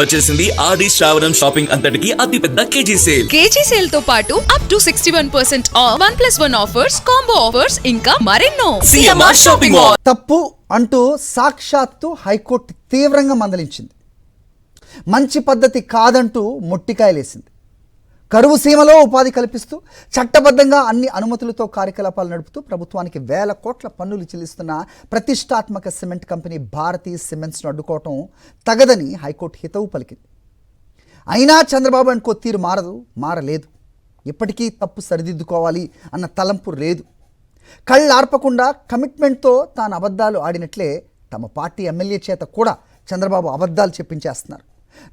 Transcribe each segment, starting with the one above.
వచ్చేసింది ఆది శ్రావణం షాపింగ్ అంతటికి అతిపెద్ద కేజీ సేల్ తో పాటు up to 61% of 1+1 offers, combo offers ఇంకా మరెన్నో. CMR shopping mall. తప్పు అంటూ సాక్షాత్తు హైకోర్టు తీవ్రంగా మందలించింది. మంచి పద్ధతి కాదంటూ మొట్టికాయలేసింది. కరువు సీమలో ఉపాధి కల్పిస్తూ చట్టబద్ధంగా అన్ని అనుమతులతో కార్యకలాపాలు నడుపుతూ ప్రభుత్వానికి వేల కోట్ల పన్నులు చెల్లిస్తున్న ప్రతిష్టాత్మక సిమెంట్ కంపెనీ భారతీ సిమెంట్స్ను అడ్డుకోవటం తగదని హైకోర్టు హితవు పలికింది. అయినా చంద్రబాబు అనుకో తీరు మారలేదు. ఇప్పటికీ తప్పు సరిదిద్దుకోవాలి అన్న తలంపు లేదు. కళ్ళార్పకుండా కమిట్మెంట్తో తాను అబద్ధాలు ఆడినట్లే తమ పార్టీ ఎమ్మెల్యే చేత కూడా చంద్రబాబు అబద్ధాలు చెప్పించేస్తున్నారు.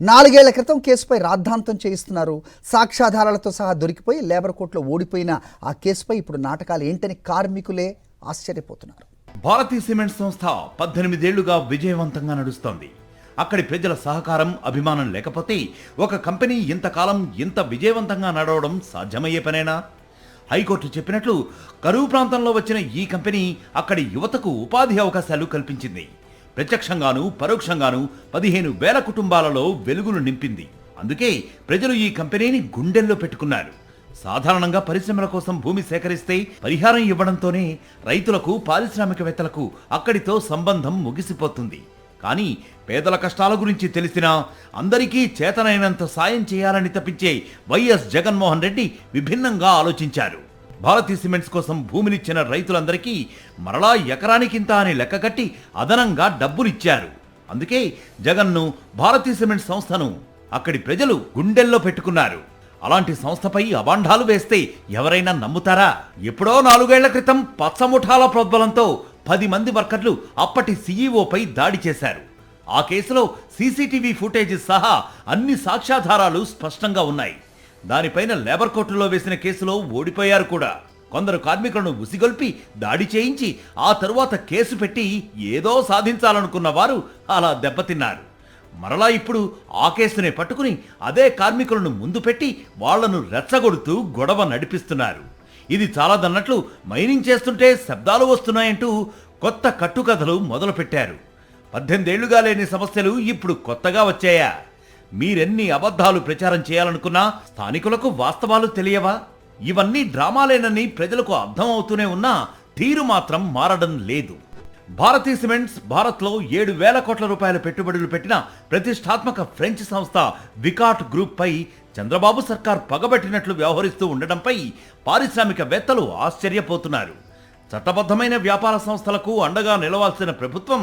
4 ఏళ్ల క్రితం కేసుపై రాద్ధాంతం చేయిస్తున్నారు. సాక్ష్యాధారాలతో సహా దొరికిపోయి లేబర్ కోర్టులో ఓడిపోయిన ఆ కేసుపై ఇప్పుడు నాటకాలు ఏంటని కార్మికులే ఆశ్చర్యపోతున్నారు. భారతీ సిమెంట్ సంస్థ 18 ఏళ్లుగా విజయవంతంగా నడుస్తోంది. అక్కడి ప్రజల సహకారం, అభిమానం లేకపోతే ఒక కంపెనీ ఇంతకాలం ఇంత విజయవంతంగా నడవడం సాధ్యమయ్యే పనేనా? హైకోర్టు చెప్పినట్లు కరువు ప్రాంతంలో వచ్చిన ఈ కంపెనీ అక్కడి యువతకు ఉపాధి అవకాశాలు కల్పించింది. ప్రత్యక్షంగాను పరోక్షంగాను 15,000 కుటుంబాలలో వెలుగులు నింపింది. అందుకే ప్రజలు ఈ కంపెనీని గుండెల్లో పెట్టుకున్నారు. సాధారణంగా పరిశ్రమల కోసం భూమి సేకరిస్తే పరిహారం ఇవ్వడంతోనే రైతులకు, పారిశ్రామికవేత్తలకు అక్కడితో సంబంధం ముగిసిపోతుంది. కానీ పేదల కష్టాల గురించి తెలిసినా అందరికీ చేతనైనంత సాయం చేయాలని తప్పించే వైఎస్ జగన్మోహన్ రెడ్డి విభిన్నంగా ఆలోచించారు. భారతీ సిమెంట్స్ కోసం భూమినిచ్చిన రైతులందరికీ మరలా ఎకరానికింత అని లెక్కగట్టి అదనంగా డబ్బులిచ్చారు. అందుకే జగన్ను, భారతీ సిమెంట్ సంస్థను అక్కడి ప్రజలు గుండెల్లో పెట్టుకున్నారు. అలాంటి సంస్థపై అబాండాలు వేస్తే ఎవరైనా నమ్ముతారా? ఎప్పుడో 4 ఏళ్ల క్రితం పచ్చముఠాల ప్రోద్బలంతో 10 మంది వర్కర్లు అప్పటి సీఈఓపై దాడి చేశారు. ఆ కేసులో సీసీటీవీ ఫుటేజ్ సహా అన్ని సాక్ష్యాధారాలు స్పష్టంగా ఉన్నాయి. దానిపైన లేబర్ కోర్టులో వేసిన కేసులో ఓడిపోయారు కూడా. కొందరు కార్మికులను ఉసిగొల్పి దాడి చేయించి ఆ తరువాత కేసు పెట్టి ఏదో సాధించాలనుకున్న వారు అలా దెబ్బతిన్నారు. మరలా ఇప్పుడు ఆ కేసునే పట్టుకుని అదే కార్మికులను ముందు పెట్టి వాళ్లను రెచ్చగొడుతూ గొడవ నడిపిస్తున్నారు. ఇది చాలాదన్నట్లు మైనింగ్ చేస్తుంటే శబ్దాలు వస్తున్నాయంటూ కొత్త కట్టుకథలు మొదలుపెట్టారు. 18 ఏళ్లుగా లేని సమస్యలు ఇప్పుడు కొత్తగా వచ్చాయా? మీరెన్ని అబద్ధాలు ప్రచారం చేయాలనుకున్నా స్థానికులకు వాస్తవాలు తెలియవా? ఇవన్నీ డ్రామాలేనని ప్రజలకు అర్థం అవుతూనే ఉన్నా తీరు మాత్రం మారడం లేదు. భారతీ సిమెంట్స్ భారత్లో 7,000 కోట్ల రూపాయల పెట్టుబడులు పెట్టిన ప్రతిష్టాత్మక ఫ్రెంచ్ సంస్థ వికాట్ గ్రూప్ పై చంద్రబాబు సర్కార్ పగబట్టినట్లు వ్యవహరిస్తూ ఉండడంపై పారిశ్రామికవేత్తలు ఆశ్చర్యపోతున్నారు. చట్టబద్ధమైన వ్యాపార సంస్థలకు అండగా నిలవాల్సిన ప్రభుత్వం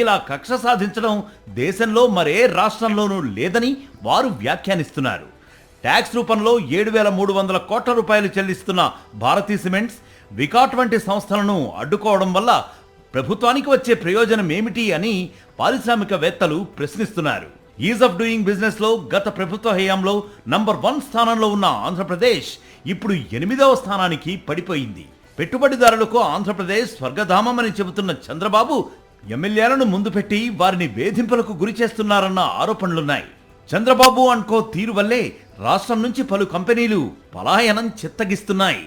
ఇలా కక్ష సాధించడం దేశంలో మరే రాష్ట్రంలోనూ లేదని వారు వ్యాఖ్యానిస్తున్నారు. ట్యాక్స్ రూపంలో 7,300 కోట్ల రూపాయలు చెల్లిస్తున్న భారతీ సిమెంట్స్, వికాట్ వంటి సంస్థలను అడ్డుకోవడం వల్ల ప్రభుత్వానికి వచ్చే ప్రయోజనం ఏమిటి అని పారిశ్రామికవేత్తలు ప్రశ్నిస్తున్నారు. ఈజ్ ఆఫ్ డూయింగ్ బిజినెస్ లో గత ప్రభుత్వ హయాంలో నంబర్ 1 స్థానంలో ఉన్న ఆంధ్రప్రదేశ్ ఇప్పుడు 8వ స్థానానికి పడిపోయింది. పెట్టుబడిదారులకు ఆంధ్రప్రదేశ్ స్వర్గధామం అని చెబుతున్న చంద్రబాబు ఎమ్మెల్యేలను ముందు పెట్టి వారిని వేధింపులకు గురి చేస్తున్నారన్న ఆరోపణలున్నాయి. చంద్రబాబు అనుకో తీరు వల్లే రాష్ట్రం నుంచి పలు కంపెనీలు పలాయనం చిత్తగిస్తున్నాయి.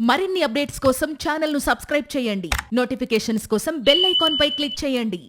మరిన్ని అప్డేట్స్ కోసం ఛానల్ ను సబ్స్క్రైబ్ చేయండి. నోటిఫికేషన్స్ కోసం బెల్ ఐకాన్ పై క్లిక్ చేయండి.